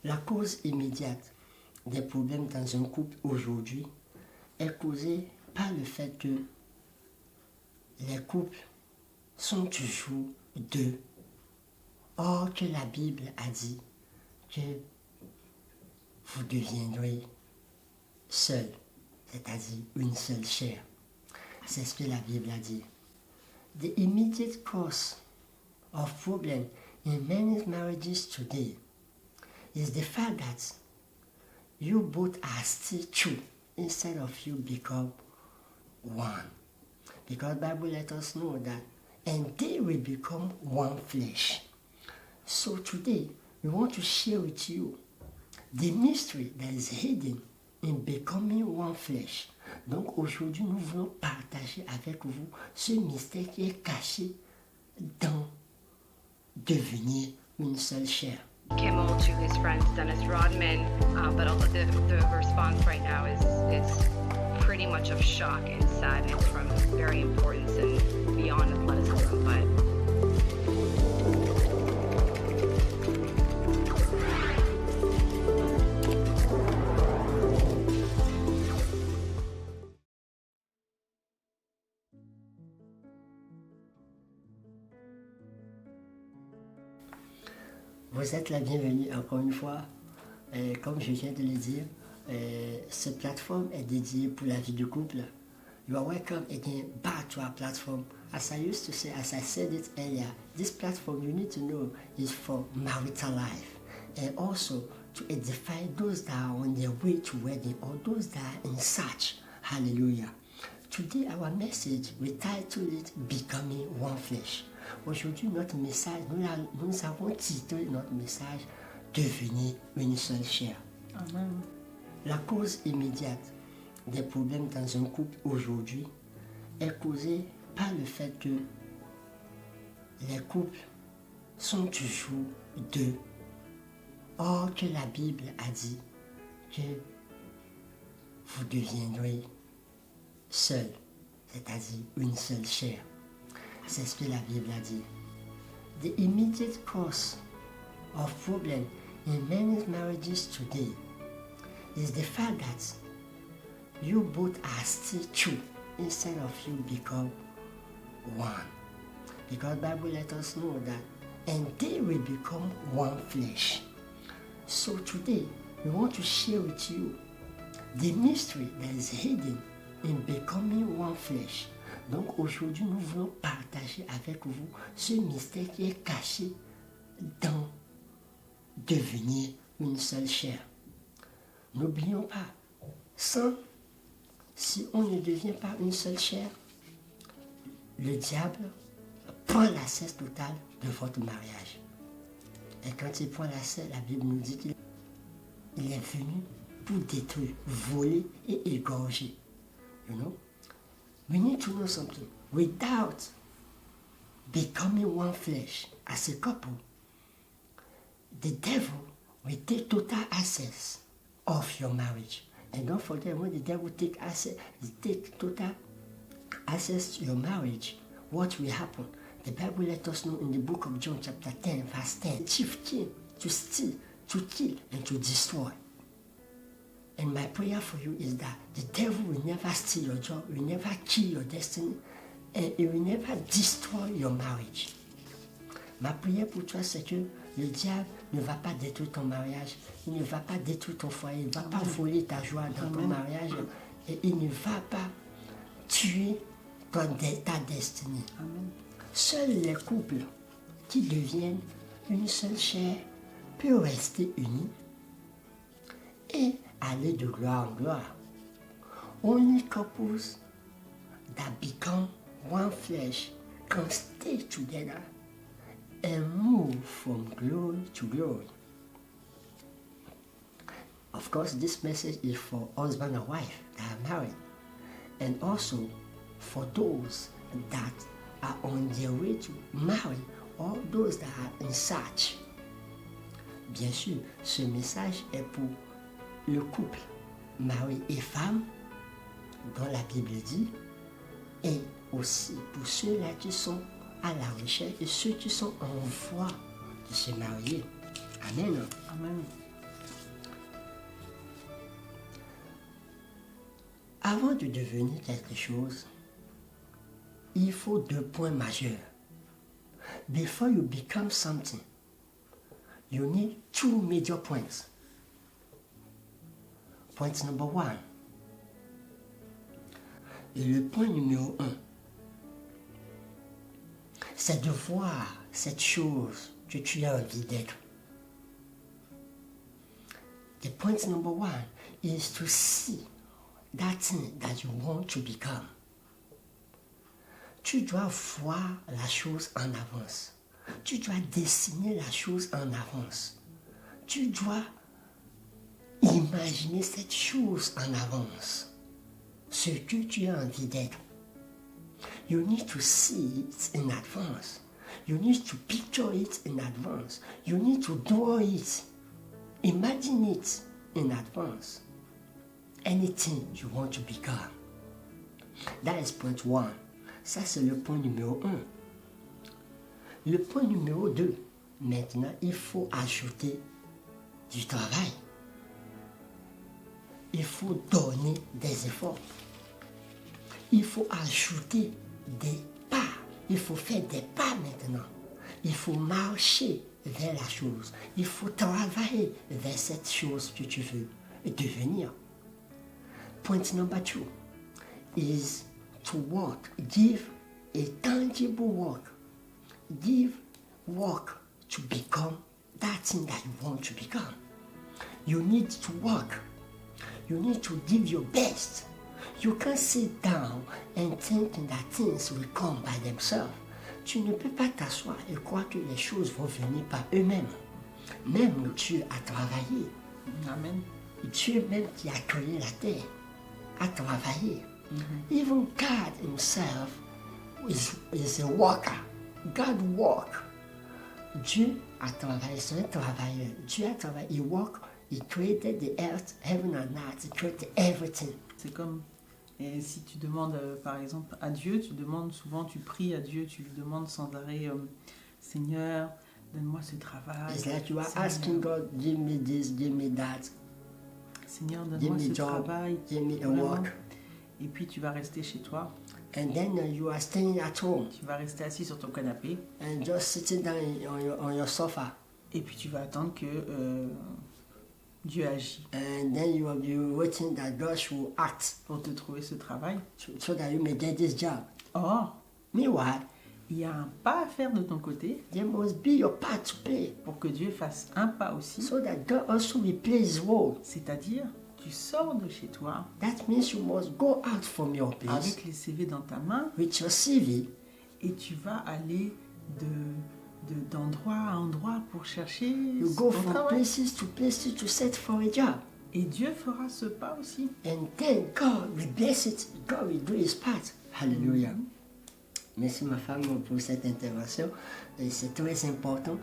La cause immédiate des problèmes dans un couple aujourd'hui est causée par le fait que les couples sont toujours deux. Or que la Bible a dit que vous deviendrez seuls, c'est-à-dire une seule chair. C'est ce que la Bible a dit. The immediate cause of problem in many marriages today is the fact that you both are still two instead of you become one. Because the Bible let us know that and they will become one flesh. So today we want to share with you the mystery that is hidden in becoming one flesh. Donc aujourd'hui nous voulons partager avec vous ce mystère qui est caché dans devenir une seule chair. Kimmel to his friend Dennis Rodman, but the response right now is pretty much of shock and sadness from very importance and beyond athleticism. But Vous êtes la bienvenue encore une fois. Comme je viens de le dire, cette plateforme est dédiée pour la vie de couple. You are welcome again back to our platform. As I used to say, as I said it earlier, this platform you need to know is for marital life and also to edify those that are on their way to wedding or those that are in search. Hallelujah. Today our message, we titled it Becoming One Flesh. Aujourd'hui, notre message, nous avons titré notre message Devenir une seule chair. Amen. La cause immédiate des problèmes dans un couple aujourd'hui est causée par le fait que les couples sont toujours deux. Or que la Bible a dit que vous deviendrez seuls, c'est-à-dire une seule chair. C'est ce que la Bible a dit. The immediate cause of problem in many marriages today is the fact that you both are still two instead of you become one. Because the Bible let us know that and they will become one flesh. So today we want to share with you the mystery that is hidden in becoming one flesh. Donc aujourd'hui, nous voulons partager avec vous ce mystère qui est caché dans devenir une seule chair. N'oublions pas, si on ne devient pas une seule chair, le diable prend l'accès total de votre mariage. Et quand il prend l'accès, la Bible nous dit qu'il est venu pour détruire, voler et égorger. You know? We need to know something. Without becoming one flesh as a couple, the devil will take total access of your marriage. And don't forget, when the devil take total access to your marriage, what will happen? The Bible let us know in the book of John chapter 10, verse 10, the chief came to steal, to kill, and to destroy. And my prayer for you is that the devil will never steal your job, will never kill your destiny, and it will never destroy your marriage. Ma prière pour toi, c'est que le diable ne va pas détruire ton mariage, il ne va pas détruire ton foyer, il ne va pas voler ta joie dans ton mariage, et il ne va pas tuer ta destinée. Amen. Seuls les couples qui deviennent une seule chair peuvent rester unis et aller de gloire en gloire. Only couples that become one flesh can stay together and move from glory to glory. Of course, this message is for husband and wife that are married, and also for those that are on their way to marry or those that are in search. Bien sûr, ce message est pour le couple, mari et femme, dont la Bible dit, et aussi pour ceux-là qui sont à la recherche et ceux qui sont en voie de se marier. Amen. Amen. Avant de devenir quelque chose, il faut 2 points majeurs. Before you become something, you need 2 major points. Point number 1. Et le point numéro 1, c'est de voir cette chose que tu as envie d'être. The point number 1 is to see that thing that you want to become. Tu dois voir la chose en avance. Tu dois dessiner la chose en avance. Tu dois imaginer cette chose en avance. Ce que tu as envie d'être. You need to see it in advance. You need to picture it in advance. You need to draw it. Imagine it in advance. Anything you want to become. That is point 1. Ça, c'est le point numéro 1. Le point numéro 2. Maintenant, il faut ajouter du travail. Il faut donner des efforts. Il faut ajouter des pas. Il faut faire des pas maintenant. Il faut marcher vers la chose. Il faut travailler vers cette chose que tu veux devenir. Point number 2 is to work. Give a tangible work. Give work to become that thing that you want to become. You need to work. You need to give your best. You can't sit down and think that things will come by themselves. Tu ne peux pas t'asseoir et croire que les choses vont venir par eux-mêmes. Même Dieu a travaillé. Amen. Dieu même qui a créé la terre a travaillé. Even God himself is a worker. God work. Dieu a travaillé, c'est un travailleur. Dieu a travaillé, he work, he created the earth, heaven and earth, he created everything. C'est comme, et si tu demandes par exemple à Dieu, tu demandes souvent, tu pries à Dieu, tu lui demandes sans arrêt, Seigneur, donne-moi ce travail. It's like you are Seigneur, asking God, give me this, give me that, Seigneur, give donne-moi me ce job, travail. give me a Vraiment. work. Et puis tu vas rester chez toi, And then you are staying at home tu vas rester assis sur ton canapé, and just sitting down on your sofa. et puis tu vas attendre que Dieu agit And then you will be waiting that God should act pour te trouver ce travail. so that you may get this job. Or, Meanwhile, il y a un pas à faire de ton côté there must be your part to play pour que Dieu fasse un pas aussi, so that God also will play his role. c'est-à-dire tu sors de chez toi That means you must go out from your place avec les CV dans ta main with your CV et tu vas aller d'endroit à endroit pour chercher You go ton from travail. places to search for a job. Et Dieu fera ce pas aussi. And then God will bless it. God will do his part. Hallelujah. Merci ma femme pour cette intervention. Et c'est très important.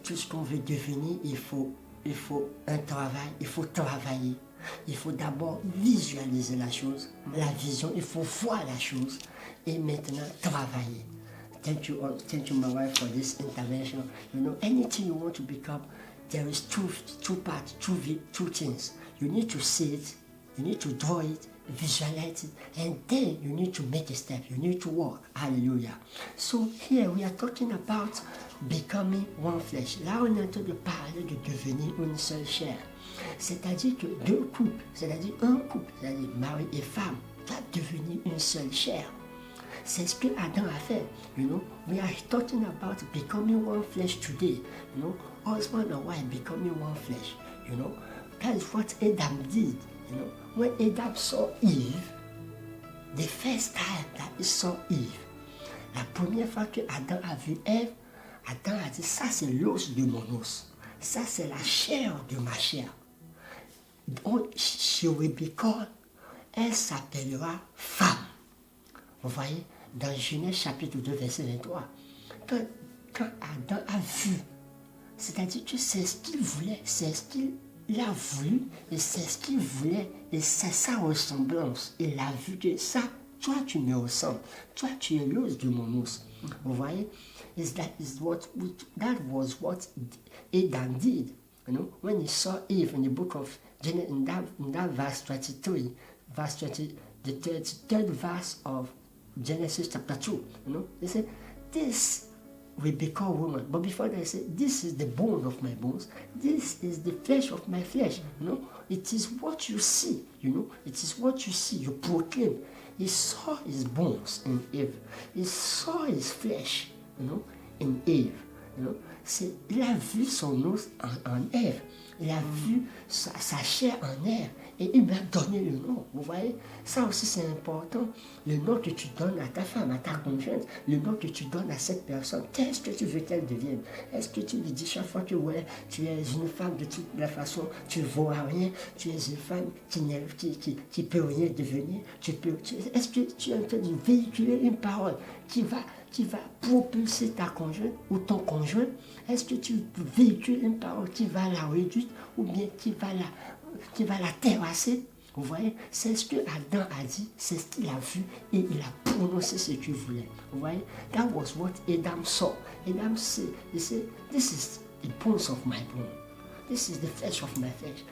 Tout ce qu'on veut devenir, il faut un travail, il faut travailler. Il faut d'abord visualiser la chose, la vision, il faut voir la chose et maintenant travailler. Thank you, my wife, for this intervention. You know, anything you want to become, there is two parts, two things. You need to see it, you need to draw it, visualize it, and then you need to make a step. You need to walk. Hallelujah. So here we are talking about becoming one flesh. Là, on est en train de parler de devenir une seule chair. C'est-à-dire que deux couples, c'est-à-dire un couple, c'est-à-dire mari et femme, doivent devenir une seule chair. C'est ce que Adam a fait. You know, we are talking about becoming one flesh today. You know, husband and wife becoming one flesh. You know, that is what Adam did. You know, when Adam saw Eve, the first time that he saw Eve, la première fois que Adam a vu Ève, Adam a dit, ça c'est l'os de mon os. Ça c'est la chair de ma chair. Donc, she will be called, elle s'appellera femme. Vous voyez, dans Genèse chapitre 2, verset 23, quand Adam a vu, c'est-à-dire que c'est ce qu'il voulait, c'est ce qu'il a voulu, et c'est ce qu'il voulait, et c'est sa ressemblance. Il a vu que ça, toi tu me ressembles, toi tu es l'os de mon os. Vous voyez, that was what Adam did. You know, when he saw Eve in the book of Genesis, in that verse 23, verse the third verse of Genesis chapter 2. You know, they say, this will become woman. But before they say, this is the bone of my bones, this is the flesh of my flesh. You know, it is what you see, you know, it is what you see, you proclaim. He saw his bones in Eve. He saw his flesh, you know, in Eve. You know. Il a vu son os en Ève. Il a vu sa chair en Ève. Et il lui a donné le nom. Vous voyez, ça aussi c'est important. Le nom que tu donnes à ta femme, à ta conjointe, le nom que tu donnes à cette personne, qu'est-ce que tu veux qu'elle devienne? Est-ce que tu lui dis chaque fois que ouais, tu es une femme de toute la façon, tu ne vaux à rien, tu es une femme qui peut rien devenir, est-ce que tu es en train de véhiculer une parole qui va propulser ta conjointe ou ton conjoint? Est-ce que tu véhicules une parole qui va la réduire ou bien qui va la terrasser? Vous voyez, c'est ce que Adam a dit, c'est ce qu'il a vu et il a prononcé ce qu'il voulait. Vous voyez, that was what Adam saw. Adam said, he said, this is the bones of my bone. This is the flesh of my flesh.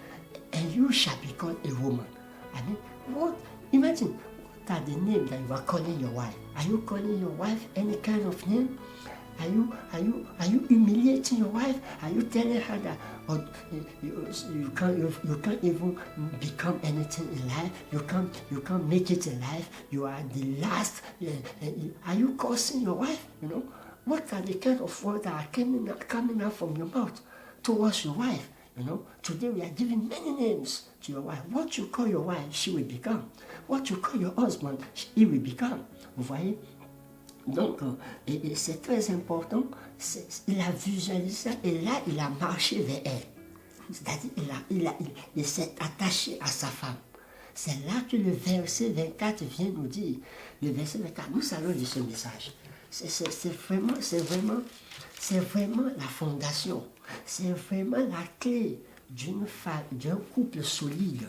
And you shall become a woman. I mean, what? Imagine, what are the names that you are calling your wife? Are you calling your wife any kind of name? Are you humiliating your wife? Are you telling her that you can't even become anything in life? You can't make it in life. You are the last. Are you cursing your wife? You know, what are the kind of words that are coming out from your mouth towards your wife? You know, today we are giving many names to your wife. What you call your wife, she will become. What you call your husband, he will become. Vous voyez? Donc, et c'est très important, il a visualisé ça et là, il a marché vers elle. C'est-à-dire, il s'est attaché à sa femme. C'est là que le verset 24 vient nous dire. Le verset 24, nous allons lire ce message. C'est vraiment la fondation. C'est vraiment la clé d'un couple solide.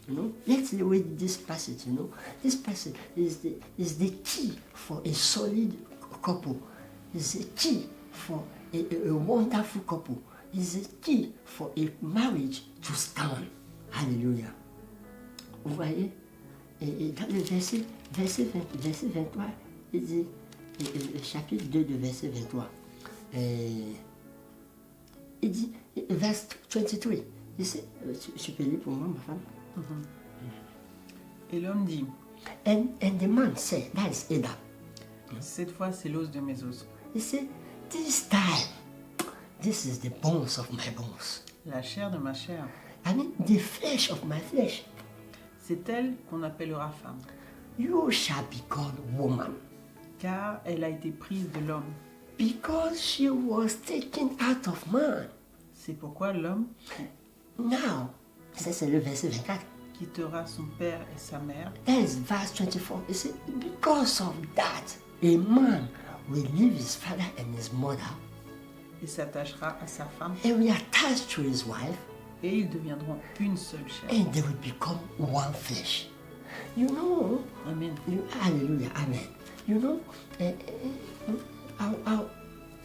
You know, let's read this passage. You know, this passage is the key for a solid couple. Is the key for a wonderful couple. Is the key for a marriage to stand. Hallelujah. Vous voyez, et dans le verset 23, il dit, chapitre 2 de verset 23, il dit, verse 23, il dit, tu peux lire pour moi, ma femme? Et l'homme dit, and the man said, that is Adam. Cette fois, c'est l'os de mes os. He said, this time, this is the bones of my bones. La chair de ma chair. I mean, the flesh of my flesh. C'est elle qu'on appellera femme. You shall be called woman. Car elle a été prise de l'homme. Because she was taken out of man. C'est pourquoi l'homme Now, ça c'est le verset 24. quittera son père et sa mère. That is verse 24. It says, because of that, a man will leave his father and his mother Et s'attachera à sa femme. and will attach to his wife, Et ils deviendront une seule chair. and they will become one flesh. You know, Amen. hallelujah, amen. You know,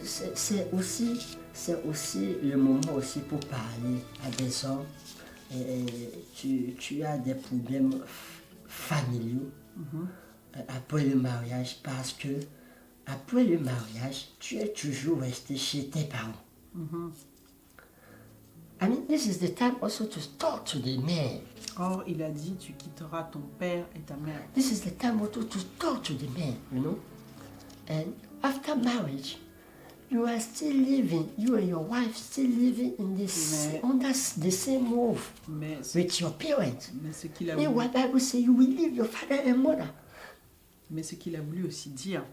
c'est aussi le moment aussi pour parler à des hommes. Tu as des problèmes familiaux après le mariage parce que après le mariage, tu es toujours resté chez tes parents. I mean, this is the time also to talk to the man. Or, il a dit, tu quitteras ton père et ta mère. This is the time also to talk to the man, you know. And after marriage, you are still living, you and your wife still living in this, under the same roof Mais with your parents. ce qu'il a And voulu, what Bible say, you will leave your father and mother. mais ce qu'il a voulu aussi dire,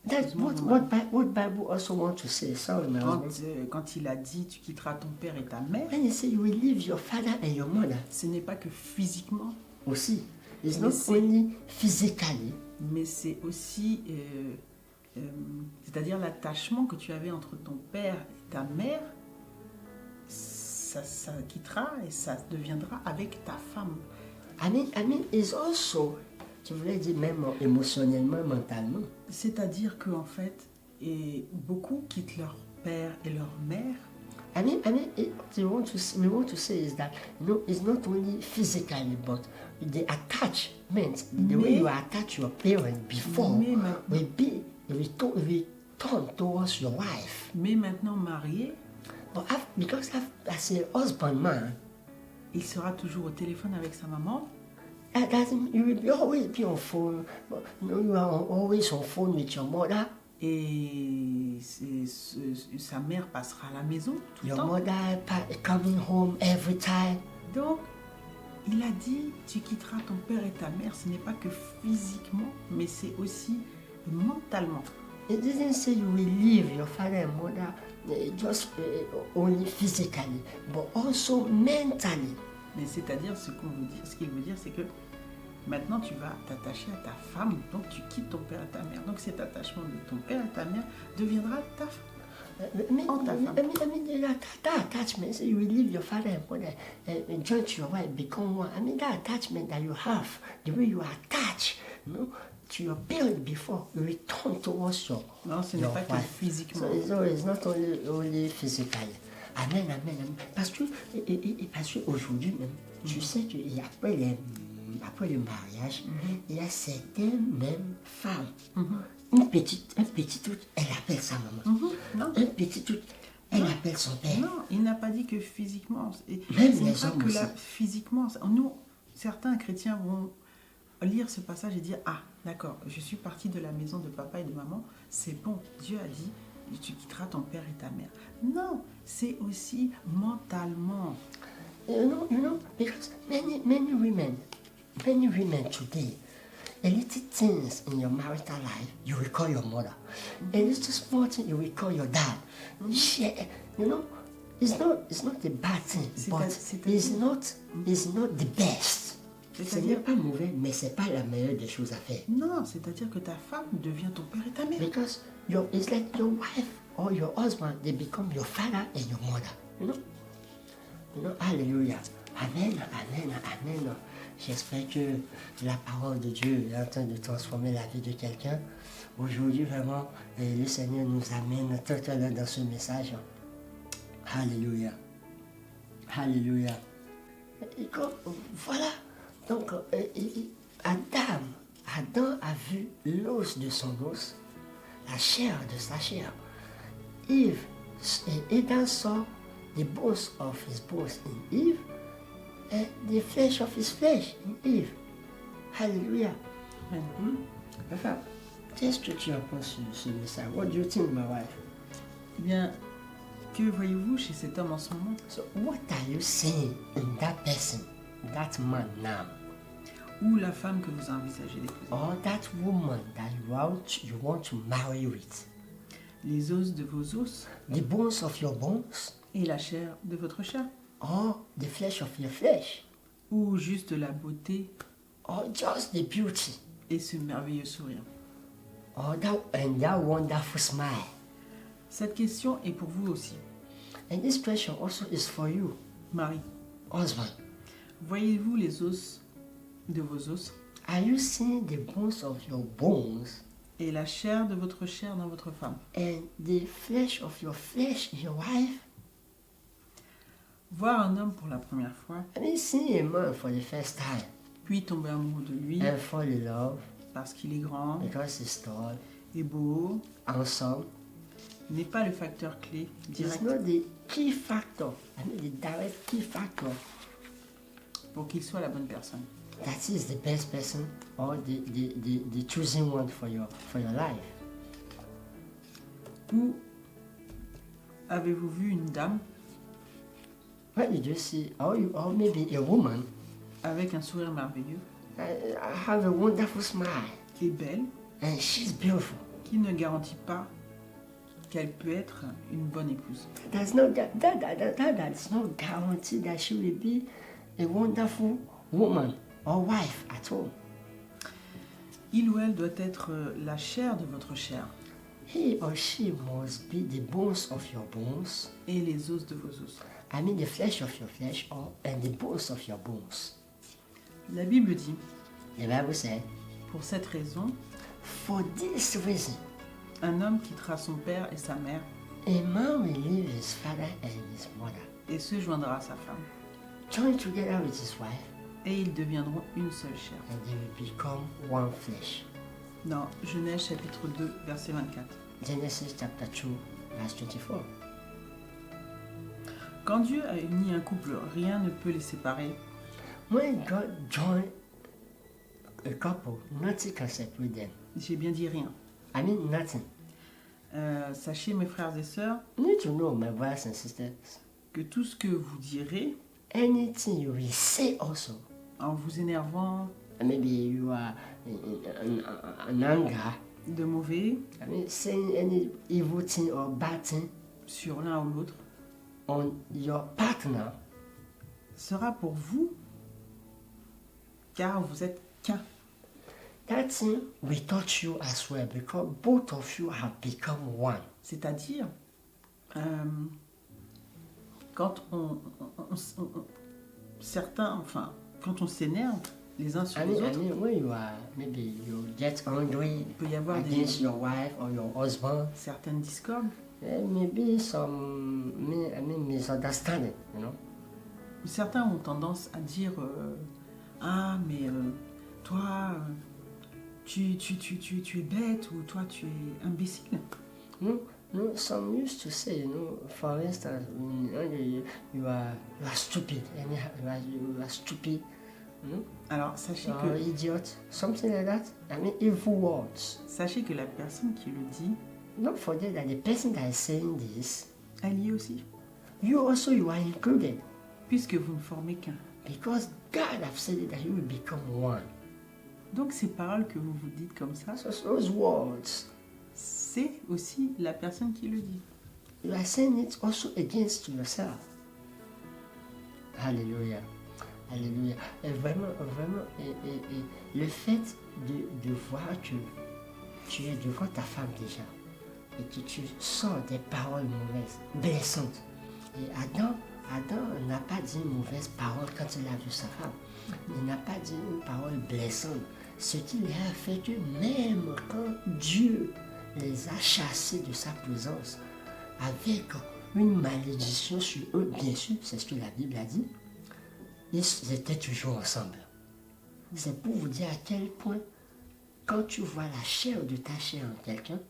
That's what Bible also want to say. Sorry, my husband. quand il a dit, tu quitteras ton père et ta mère, When he say you will leave your father and your mother, ce n'est pas que physiquement, aussi, it's Mais not c'est- only physically, mais c'est aussi, c'est-à-dire l'attachement que tu avais entre ton père et ta mère, ça quittera et ça deviendra avec ta femme. I mean, it's also, je voulais dire même émotionnellement, mentalement. C'est-à-dire qu'en fait, et beaucoup quittent leur père et leur mère we want to say is that it's not only physically, but the attachment, the way you attach your parent before will turn towards your wife. Mais maintenant marié, Because as a husband man, il sera toujours au téléphone avec sa maman. that doesn't you will always be on phone. You are always on phone with your mother. Et sa mère passera à la maison tout le Your temps. mother coming home every time. Donc, il a dit, tu quitteras ton père et ta mère. Ce n'est pas que physiquement, mais c'est aussi mentalement. It didn't say you will leave your father and mother just only physically, but also mentally. Mais c'est-à-dire, ce qu'il veut dire, c'est que maintenant tu vas t'attacher à ta femme, donc tu quittes ton père et ta mère. Donc cet attachement de ton père et ta mère deviendra ta femme. That attachment, so you will leave your father and mother and join your wife, become one. That attachment that you have, the way you are attached, to your parent before, you return towards your Non, ce n'est your pas que wife. physiquement. So it's not only physically. Amen. Parce que aujourd'hui même, tu sais qu'après le mariage, il y a certaines mêmes femmes. Un petit truc, elle appelle sa maman. Non. Un petit truc, elle appelle son père. Non, il n'a pas dit que physiquement. Même Ce n'est les pas hommes que aussi. physiquement. Nous, certains chrétiens vont lire ce passage et dire, ah, d'accord, je suis parti de la maison de papa et de maman, c'est bon, Dieu a dit, tu quitteras ton père et ta mère. Non, c'est aussi mentalement. You know, because many women today, a little things in your marital life, you will call your mother. A little small thing, you will call your dad. It's not a bad thing, but it's not the best. Ce n'est pas mauvais, mais c'est pas la meilleure des choses à faire. Non, c'est-à-dire que ta femme devient ton père et ta mère. Because it's like your wife or your husband, they become your father and your mother. You know, hallelujah. Amen. J'espère que la parole de Dieu est en train de transformer la vie de quelqu'un. Aujourd'hui, vraiment, le Seigneur nous amène tout à l'heure dans ce message. Alléluia. Et voilà. Donc, Adam a vu l'os de son os, la chair de sa chair. Adam saw the bones of his bones in Eve, and the flesh of his flesh in Eve. Hallelujah. Enfin, qu'est-ce que tu en penses sur ce message? What do you think, my wife? Eh bien, que voyez-vous chez cet homme en ce moment? So, what are you seeing in that person, that man now? Ou la femme que vous envisagez d'épouser? Or that woman that you want to marry with? Les os de vos os The bones of your bones? et la chair de votre chair? Or the flesh of your flesh? Ou juste la beauté Or just the beauty? et ce merveilleux sourire? Or that wonderful smile? Cette question est pour vous aussi. And this question also is for you, Marie, husband. voyez-vous les os de vos os Are you seeing the bones of your bones et la chair de votre chair dans votre femme? and the flesh of your flesh in your wife? Voir un homme pour la première fois, I mean, seeing a man for the first time puis tomber amoureux de lui and fall in love parce qu'il est grand because he's tall, et beau, handsome, n'est pas le facteur clé it's direct not the key factor. I mean, the direct key factor pour qu'il soit la bonne personne. that is the best person or the choosing one for your life. Ou avez-vous vu une dame What did you see? Or maybe a woman avec un sourire merveilleux, have a wonderful smile qui est belle, and she's beautiful. qui ne garantit pas qu'elle peut être une bonne épouse. That's no that's no guarantee that she will be a wonderful woman or wife at all. Il ou elle doit être la chair de votre chair He or she must be the bones of your bones. et les os de vos os. I mean the flesh of your flesh and the bones of your bones. La Bible dit, The Bible said, pour cette raison, for this reason, un homme quittera son père et sa mère A man will leave his father and his mother, et se joindra à sa femme. join together with his wife, Et ils deviendront une seule chair. and they will become one flesh. Dans Genèse chapitre 2, verset 24. Genesis chapter 2, verse 24. Quand Dieu a uni un couple, rien ne peut les séparer. When God joined a couple, nothing can separate them. J'ai bien dit rien. I mean nothing. Sachez, mes frères et sœurs, You need to know, my brothers and sisters, que tout ce que vous direz, anything you will say also, en vous énervant, maybe you are in anger, de mauvais, I mean saying any evil thing or bad thing sur l'un ou l'autre, on your partner, sera pour vous, car vous êtes qu'un. that thing will touch you as well because both of you have become one. C'est-à-dire, quand certains, enfin, quand on s'énerve les uns sur I les mean, autres, when you are, maybe you get angry il peut y avoir against your wife or your husband, certaines discordes. there may be some misunderstanding, you know. Certains ont tendance à dire ah, mais toi, tu es bête ou toi, tu es imbécile. No, some used to say, for instance, you are stupid, and you are stupid, Alors, sachez or que, idiot, something like that. I mean, evil words. sachez que la personne qui le dit, Don't forget that the person that is saying this, elle y est aussi, you are included, puisque vous ne formez qu'un. because God have said it that you will become one. Donc, ces paroles que vous vous dites comme ça, So those words, c'est aussi la personne qui le dit. you are saying it also against yourself. Hallelujah. Alléluia. Et vraiment, le fait de voir que tu es devant ta femme déjà et que tu sors des paroles mauvaises, blessantes. Et Adam n'a pas dit une mauvaise parole quand il a vu sa femme. Il n'a pas dit une parole blessante. Ce qui lui a fait que même quand Dieu les a chassés de sa présence avec une malédiction sur eux, bien sûr, c'est ce que la Bible a dit, ils étaient toujours ensemble. C'est pour vous dire à quel point, quand tu vois la chair de ta chair en quelqu'un,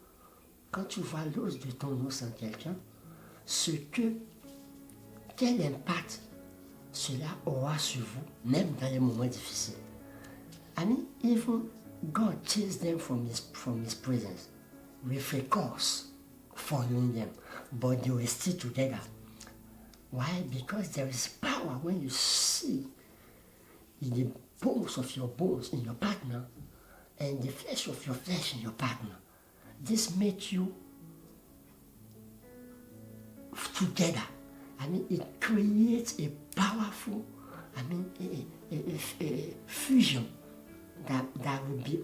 quand tu vois l'os de ton os en quelqu'un, quel impact cela aura sur vous, même dans les moments difficiles. I mean, even God chased them from his presence with a curse following them, but they were still together. Why? Because there is power when you see in the bones of your bones in your partner and the flesh of your flesh in your partner. This makes you together. I mean, it creates a powerful, a fusion that will be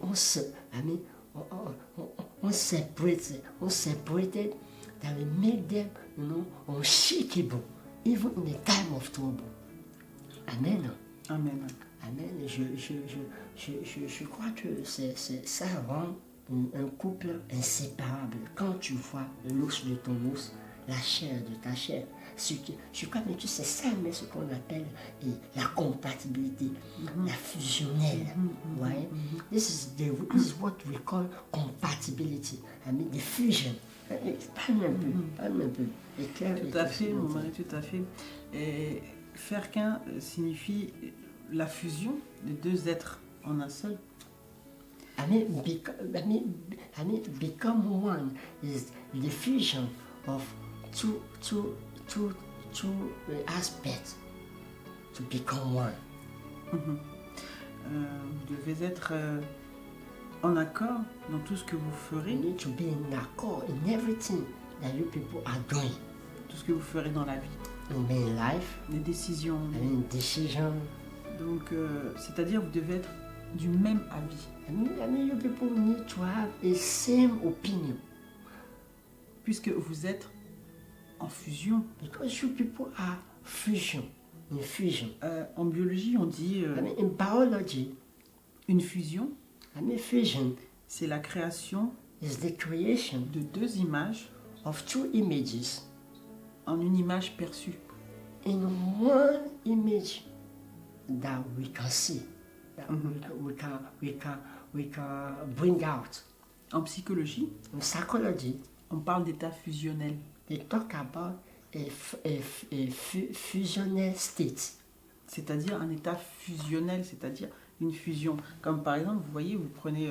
unseparated, that will make them, unshakable, even in the time of trouble. Amen. Amen. Amen. Je crois que ça rend un couple inséparable. Quand tu vois l'os de ton os, la chair de ta chair, je crois que c'est ça, mais ce qu'on appelle la compatibilité, la fusionnelle. Ouais? This is what we call compatibility. I mean, the fusion. Parle un peu. Tout à fait, mon mari, tout à fait. Et faire qu'un signifie la fusion de deux êtres en un seul. I mean, become one is the fusion of two aspects to become one. Vous devez être en accord dans tout ce que vous ferez. You need to be in accord in everything that you people are doing. Tout ce que vous ferez dans la vie. In life, les décisions. I mean, decision. Donc, c'est-à-dire vous devez être du même avis. I mean, you people need to have a same opinion. Puisque vous êtes en fusion. Because you people are fusion. In fusion. En biologie, on dit. I mean, in biology, une fusion. I mean, fusion. C'est la création. Is the creation de deux images. of two images en une image perçue. in one image that we can see, that we can bring out. En psychologie, In psychology, on parle d'état fusionnel. they talk about fusional state. C'est-à-dire un état fusionnel, c'est-à-dire une fusion. Comme par exemple, vous voyez, vous prenez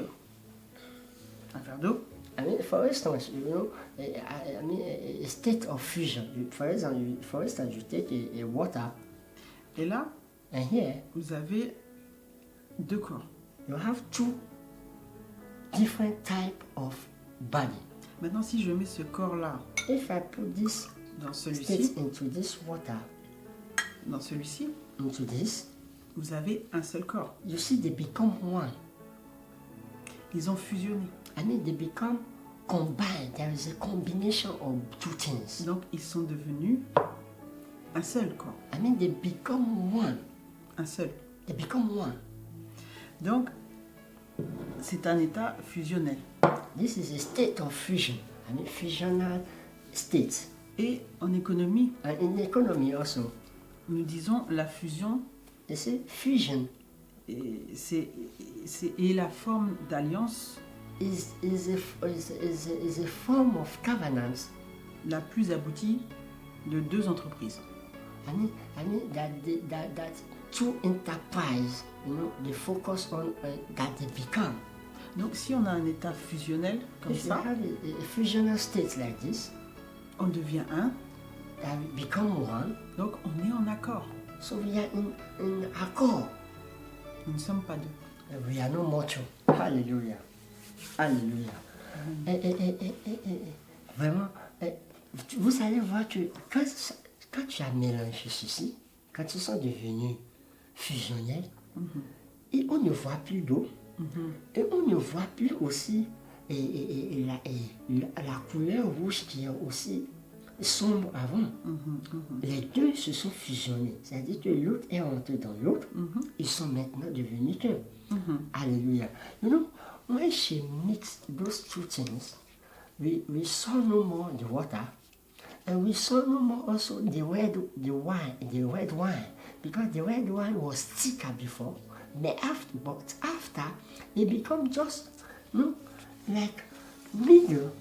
un verre d'eau, I mean, for instance, I mean, a state of fusion. For instance, you take a water, et là, and here vous avez deux corps. you have two different type of body. Maintenant, si je mets ce corps-là If I put this dans state celui-ci, into this water, into this, vous avez un seul corps. you see they become one. Ils ont fusionné. I mean, they become combined. There is a combination of two things. Donc, ils sont devenus un seul corps. I mean, they become one. Un seul. They become one. Donc, c'est un état fusionnel. This is a state of fusion. I mean, fusional state. Et en économie, And in economy also, nous disons la fusion they say fusion et la forme d'alliance is a form of governance. la plus aboutie de deux entreprises. I mean that two enterprise, they focus on that they become. Donc, si on a un état fusionnel comme If you ça, have a fusional state like this, on devient un, that become one. donc on est en accord. So we are in accord. Nous ne sommes pas deux. We are no more two. Hallelujah. Hallelujah. Vraiment, vous allez voir que quand tu as mélangé ceci, quand ils sont devenus fusionnels, et on ne voit plus d'eau, et on ne voit plus aussi la couleur rouge qui est aussi sombre avant. Les deux se sont fusionnés. C'est-à-dire que l'autre est rentré dans l'autre. Ils sont maintenant devenus un. Alléluia. You know, when she mixed those two things, we saw no more the water, and we saw no more also the red wine, because the red wine was thicker before, but after it become just like middle,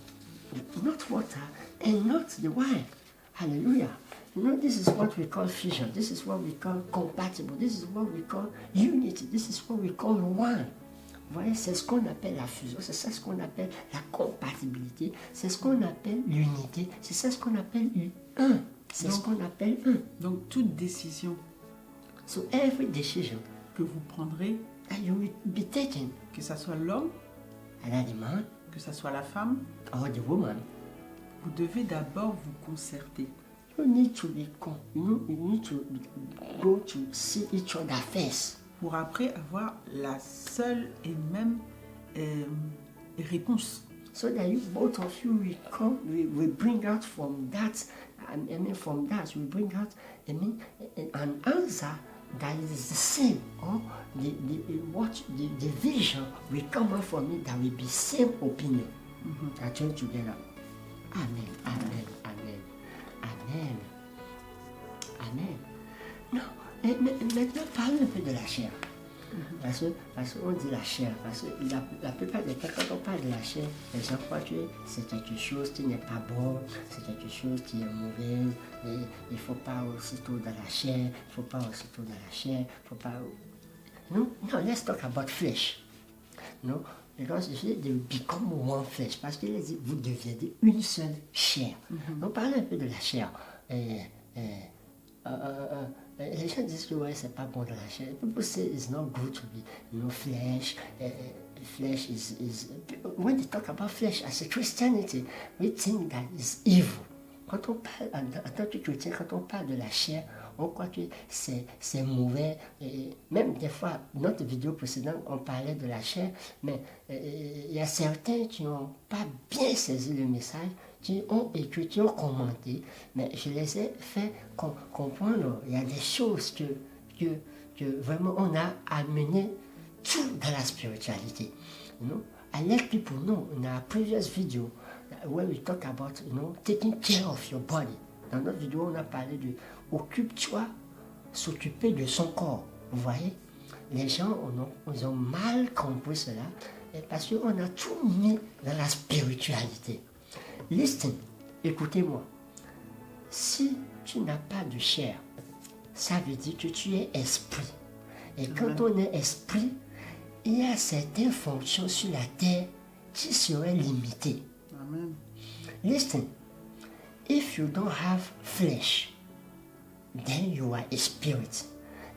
not water and not the wine. Hallelujah. You know, this is what we call fusion. This is what we call compatible. This is what we call unity. This is what we call one. Vous voyez, c'est ce qu'on appelle la fusion, c'est ça ce qu'on appelle la compatibilité, c'est ce qu'on appelle l'unité, c'est ça ce qu'on appelle un. C'est ce qu'on appelle un. Donc, toute décision So every decision que vous prendrez, that you will be taking, que ce soit l'homme, either the man que ce soit la femme, or the woman, vous devez d'abord vous concerter. you need to you need to go to see each other first. Pour après avoir la seule et même réponse. So that you, both of you will come, we bring out from that, from that, we bring out, an answer that is the same, or the vision will come out from it that will be same opinion. That join together. Amen, amen, amen, amen, amen. Non, maintenant parlons un peu de la chair. Parce qu'on dit la chair, parce que la plupart des cas, quand on parle de la chair, les gens croient que c'est quelque chose qui n'est pas bon, c'est quelque chose qui est mauvais, et il ne faut pas aussitôt dans la chair, il ne faut pas aussitôt dans la chair, il ne faut pas... No, let's talk about flesh. No, because if they become one flesh, parce qu'il dit, vous deviendrez une seule chair. On parle un peu de la chair. Les gens disent que ouais, c'est pas bon de la chair. People say it's not good to be, flesh. Flesh is when they talk about flesh as a Christianity, we think that it's evil. Quand on parle, en tant que chrétien, quand on parle de la chair, on croit que c'est mauvais. Et même des fois, notre vidéo précédente, on parlait de la chair, mais il y a certains qui n'ont pas bien saisi le message, qui ont écrit, qui ont commenté, mais je les ai fait comprendre. Il y a des choses que vraiment on a amené tout dans la spiritualité. À l'aide pour nous, on a plusieurs vidéos where we talk about, taking care of your body. Dans notre vidéo, on a parlé de occupe-toi, s'occuper de son corps. Vous voyez, les gens ils ont mal compris cela parce qu'on a tout mis dans la spiritualité. Listen, écoutez-moi. Si tu n'as pas de chair, ça veut dire que tu es esprit. Et quand on est esprit, il y a certaines fonctions sur la terre qui seraient limitées. Amen. Listen, if you don't have flesh, then you are a spirit.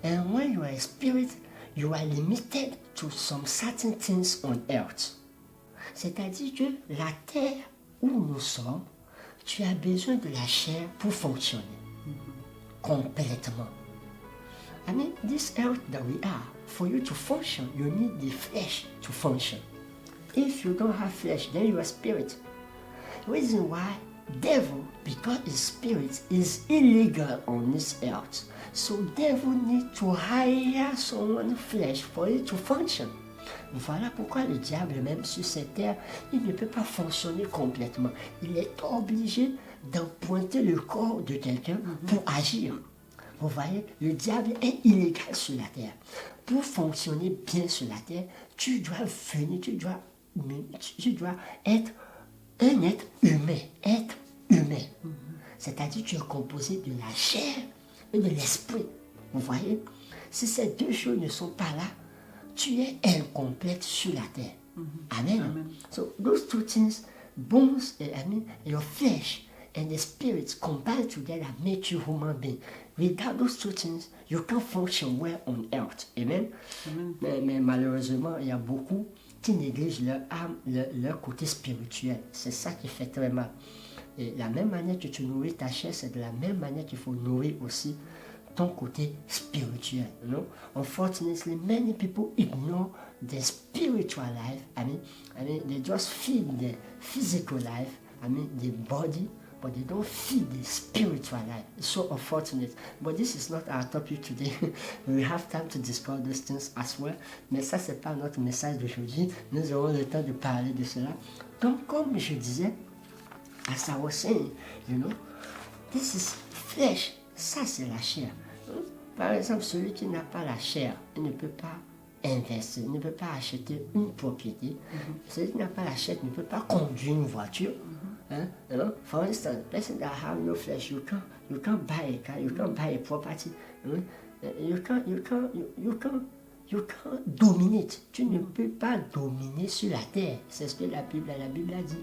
And when you are a spirit, you are limited to some certain things on earth. C'est-à-dire que la terre où nous sommes, tu as besoin de la chair pour fonctionner complètement. I mean, this earth that we are, for you to function, you need the flesh to function. If you don't have flesh, then you are spirit. Reason why devil, because his spirit is illegal on this earth, so devil need to hire someone flesh for it to function. Voilà pourquoi le diable, même sur cette terre, il ne peut pas fonctionner complètement. Il est obligé d'emprunter le corps de quelqu'un pour agir. Vous voyez, le diable est illégal sur la terre. Pour fonctionner bien sur la terre, tu dois venir, tu dois être un être humain. C'est-à-dire que tu es composé de la chair et de l'esprit. Vous voyez, si ces deux choses ne sont pas là, tu es incomplète sur la terre. Amen. Amen. So those two things, bones, your flesh and the spirit combined together make you human being. Without those two things, you can't function well on earth. Amen. Mais malheureusement, il y a beaucoup qui négligent leur âme, leur côté spirituel. C'est ça qui fait très mal. Et la même manière que tu nourris ta chair, c'est de la même manière qu'il faut nourrir aussi ton côté spirituel. Unfortunately, many people ignore their spiritual life. I mean, they just feed the physical life. The body, but they don't feed the spiritual life. It's so unfortunate. But this is not our topic today. We have time to discuss those things as well. Mais ça, c'est pas notre message d'aujourd'hui. Nous aurons le temps de parler de cela. Donc, comme je disais, as I was saying, this is flesh. Ça, c'est la chair. Par exemple, celui qui n'a pas la chair, il ne peut pas investir, il ne peut pas acheter une propriété. Celui qui n'a pas la chair ne peut pas conduire une voiture. For instance, person that have no flesh, you can't buy a car, you can't buy a property. You can't dominate. Tu ne peux pas dominer sur la terre. C'est ce que la Bible a dit.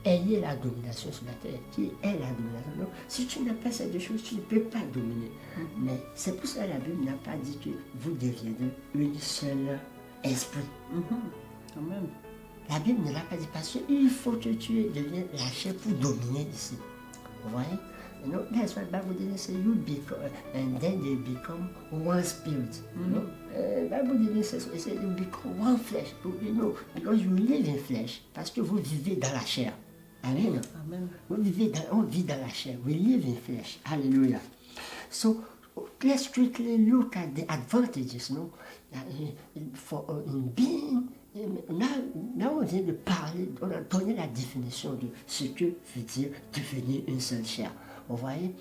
Ayez la domination sur la terre. Qui est la domination? Donc, si tu n'as pas ces deux choses, tu ne peux pas dominer. Mais c'est pour ça que la Bible n'a pas dit que vous deviendrez une seule esprit. Amen. La Bible ne l'a pas dit parce qu'il faut que tu deviennes la chair pour dominer ici. Vous voyez? That's what Bible didn't say. You become, and then they become one spirit. Bible didn't say so. It said you become one flesh. Because you live in flesh. Parce que vous vivez dans la chair. Amen. Amen. On vit dans la chair. We live in flesh. Hallelujah. So let's quickly look at the advantages, for in being. Là, on vient de parler, on a donné la définition de ce que veut dire devenir une seule chair. Vous voyez,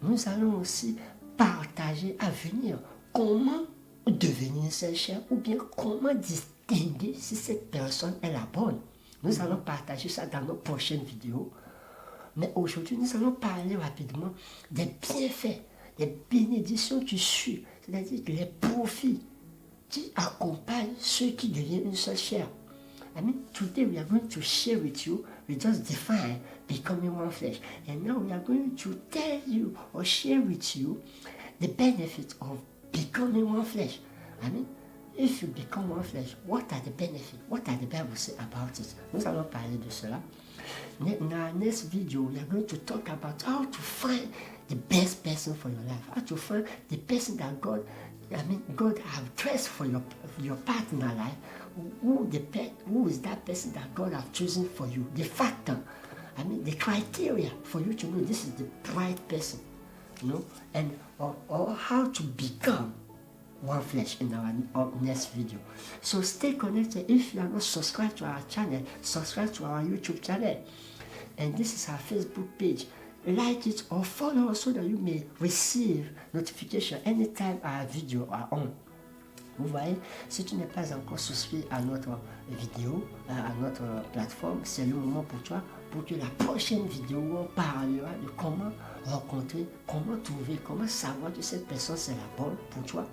nous allons aussi partager à venir comment devenir une seule chair ou bien comment distinguer si cette personne est la bonne. Nous allons partager ça dans nos prochaines vidéos. Mais aujourd'hui, nous allons parler rapidement des bienfaits, des bénédictions qui suivent, c'est-à-dire les profits qui accompagnent ceux qui deviennent une seule chair. Today we are going to share with you, we just define becoming one flesh. And now we are going to tell you or share with you the benefits of becoming one flesh. If you become one flesh, what are the benefits? What are the Bible say about it? Nous allons parler de cela. In our next video, we are going to talk about how to find the best person for your life. How to find the person that God have dressed for your partner life. Who is that person that God has chosen for you? The factor, the criteria for you to know this is the right person, and or how to become one flesh in our next video. So stay connected. If you are not subscribed to our channel, subscribe to our YouTube channel. and this is our Facebook page. Like it or follow us so that you may receive notification anytime our video are on. Vous voyez, si tu n'es pas encore souscrit à notre vidéo, à notre plateforme, c'est le moment pour toi, pour que la prochaine vidéo, on parlera de comment rencontrer, comment trouver, comment savoir que cette personne c'est la bonne pour toi.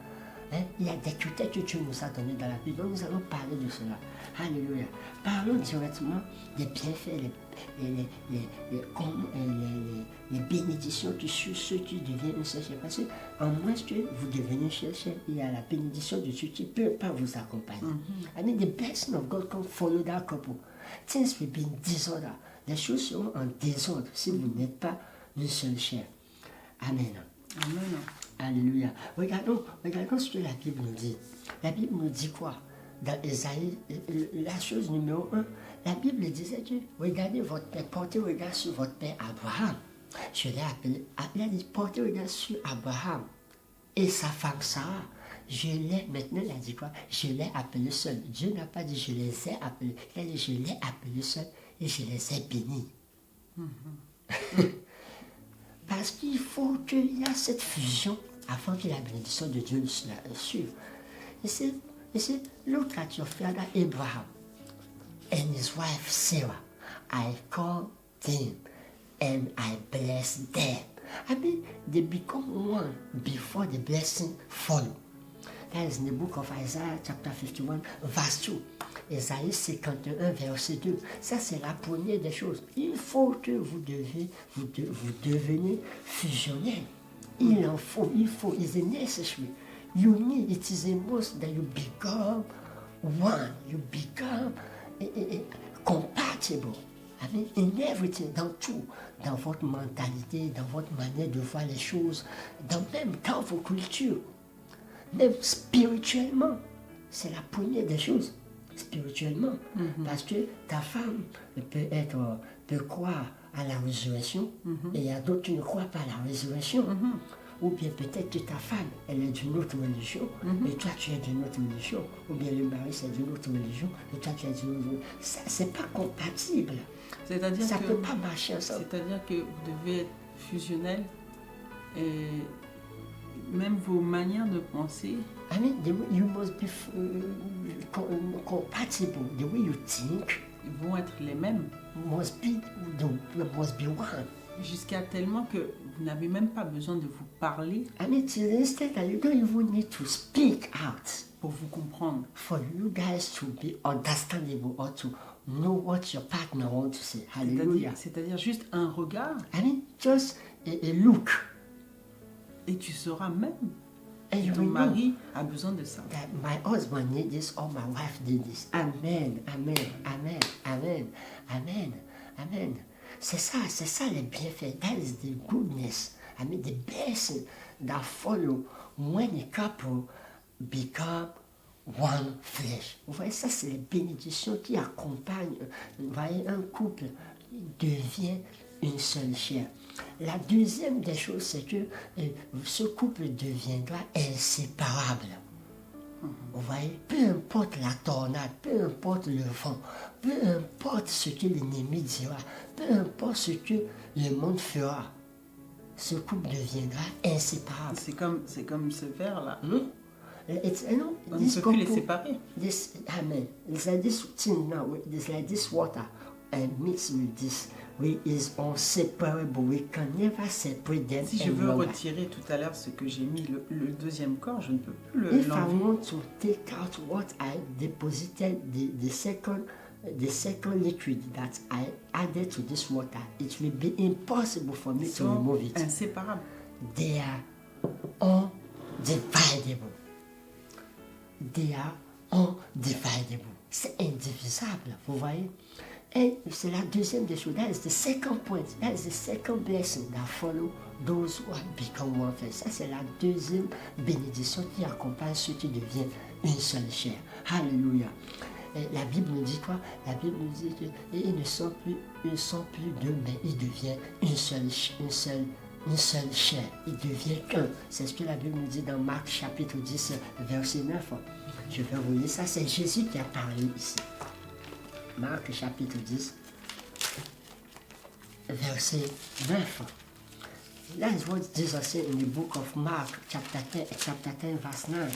Hein? Il y a des critères que Dieu nous a donnés dans la Bible, donc nous allons parler de cela. Alléluia. Parlons directement des bienfaits, les bénédictions qui sur ceux qui deviennent une seule chair. Parce qu'en moins que vous devenez une seule chair, il y a la bénédiction de Dieu qui ne peut pas vous accompagner. I mean, the blessing of God can follow that couple. Things will be in disorder. Les choses seront en désordre si vous n'êtes pas une seule chair. Amen. Amen. Alléluia. Regardons ce que la Bible nous dit. La Bible nous dit quoi? Dans Ésaïe, la chose numéro 1, la Bible disait que regardez votre père, portez regard sur votre père Abraham. Je l'ai appelé, il a dit portez regard sur Abraham et sa femme Sarah. Je l'ai, maintenant il a dit quoi? Je l'ai appelé seul. Dieu n'a pas dit je les ai appelés, il a dit je l'ai appelé seul et je les ai bénis. Parce qu'il faut qu'il y ait cette fusion afin que la bénédiction de Dieu la suive. You see, look at your father Abraham and his wife Sarah. I call them and I bless them. I mean, they become one before the blessing follow. That is in the book of Isaiah chapter 51 verse 2. Isaïe 51 verset 2. Ça c'est la première des choses. Il faut que vous deveniez fusionnels. Il en faut, it's necessary. You need, it is a must that you become one. You become compatible. I mean, in everything, dans tout, dans votre mentalité, dans votre manière de voir les choses, même dans vos cultures, même spirituellement. C'est la première des choses, spirituellement. Parce que ta femme peut croire à la résurrection, et il y a d'autres qui ne croient pas à la résurrection. Ou bien peut-être que ta femme, elle est d'une autre religion, et toi tu es d'une autre religion. Ou bien le mari c'est d'une autre religion, et toi tu es d'une autre religion. Ça, c'est pas compatible. C'est-à-dire ça que, peut pas marcher ensemble. C'est-à-dire que vous devez être fusionnel, et même vos manières de penser. I mean, you must be compatible. The way you think, ils vont être les mêmes. Must be one. Jusqu'à tellement que vous n'avez même pas besoin de vous parler. I mean, to the extent that you don't even need to speak out pour vous comprendre. For you guys to be understandable or to know what your partner wants to say. Hallelujah. C'est-à-dire juste un regard. I mean, just a look. Et tu sauras même. Et ton mari a besoin de ça. That my husband need this or my wife need this. Amen, amen, amen, amen, amen, amen. C'est ça les bienfaits. That is the goodness. I mean the blessing that follow when a couple become one flesh. Vous voyez, ça c'est les bénédictions qui accompagnent. Vous voyez, un couple devient une seule chair. La deuxième des choses, c'est que ce couple deviendra inséparable. Vous voyez, peu importe la tornade, peu importe le vent, peu importe ce que l'ennemi dira, peu importe ce que le monde fera, ce couple deviendra inséparable. C'est comme ce verre-là. On ne peut plus les séparer. Amen. It's like this thing now, it's like this water and mixed with this. We is inseparable. We can never separate them. Si je veux retirer tout à l'heure ce que j'ai mis, le deuxième corps, je ne peux plus l'enlever. If I want to take out what I deposited, the second liquid that I added to this water, it will be impossible for me to remove it. Inséparables. They are undividable. They are undividable. C'est indivisible, vous voyez. Et c'est la deuxième des choses. That is the second point. That is the second blessing that follow those who have become one flesh. Ça, c'est la deuxième bénédiction qui accompagne ceux qui deviennent une seule chair. Hallelujah. Et la Bible nous dit quoi? La Bible nous dit qu'ils ne sont plus deux, mais ils deviennent une seule chair. Ils deviennent qu'un. C'est ce que la Bible nous dit dans Marc chapitre 10, verset 9. Je vais vous lire ça. C'est Jésus qui a parlé ici. Marc chapitre 10, verset 9. That's what Jesus said in the book of Mark, chapter 10, verse 9.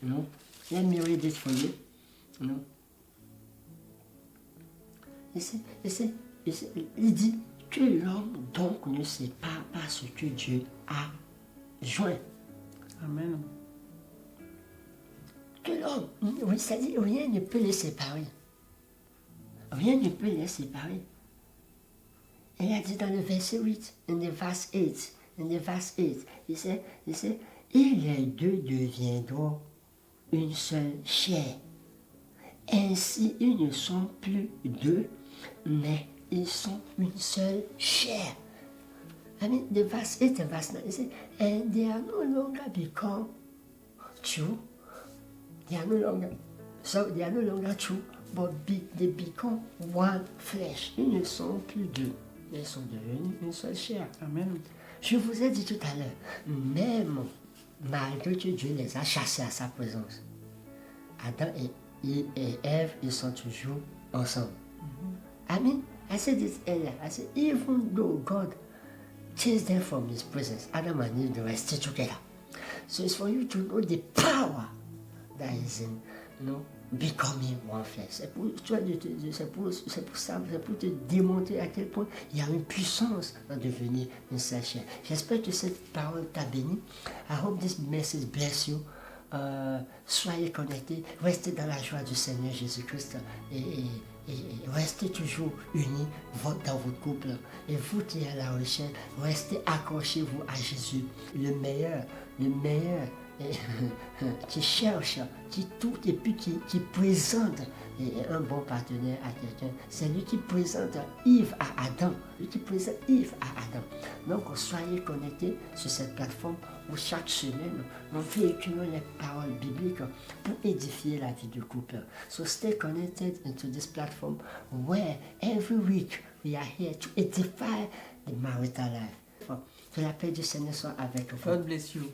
You know, let me read it for you. You know. Il dit que l'homme donc ne sépare pas ce que Dieu a joint. Amen. Que l'homme, oui, c'est-à-dire rien ne peut les séparer. Rien ne peut les séparer. Il a dit dans le verset 8, in the verse 8, il sait, et les deux deviendront une seule chair. Ainsi, ils ne sont plus deux, mais ils sont une seule chair. I mean, the verse 8 and verse 9, it says, and they are no longer become two. They are no longer two, but they become one flesh. Ils ne sont plus deux, mais ils sont devenus une seule chair. Amen. Je vous ai dit tout à l'heure, même malgré que Dieu les a chassés à sa présence, Adam et Ève, ils sont toujours ensemble. I mean, I said this earlier. I said, even though God chased them from His presence, Adam and Eve, they were still together. So it's for you to know the power that is in, becoming one flesh. C'est pour te démontrer à quel point il y a une puissance dans devenir une seule chair. J'espère que cette parole t'a béni. I hope this message bless you. Soyez connectés, restez dans la joie du Seigneur Jésus-Christ et restez toujours unis dans votre couple. Et vous qui êtes à la recherche, restez accrochez-vous à Jésus, le meilleur, qui cherche, qui tout et puis qui présente un bon partenaire à quelqu'un. C'est lui qui présente Yves à Adam. Donc, soyez connectés sur cette plateforme où chaque semaine, nous véhiculons les paroles bibliques pour édifier la vie du couple. So stay connected into this platform where every week we are here to edify the marital life. Que la paix du Seigneur soit avec vous. God bless you.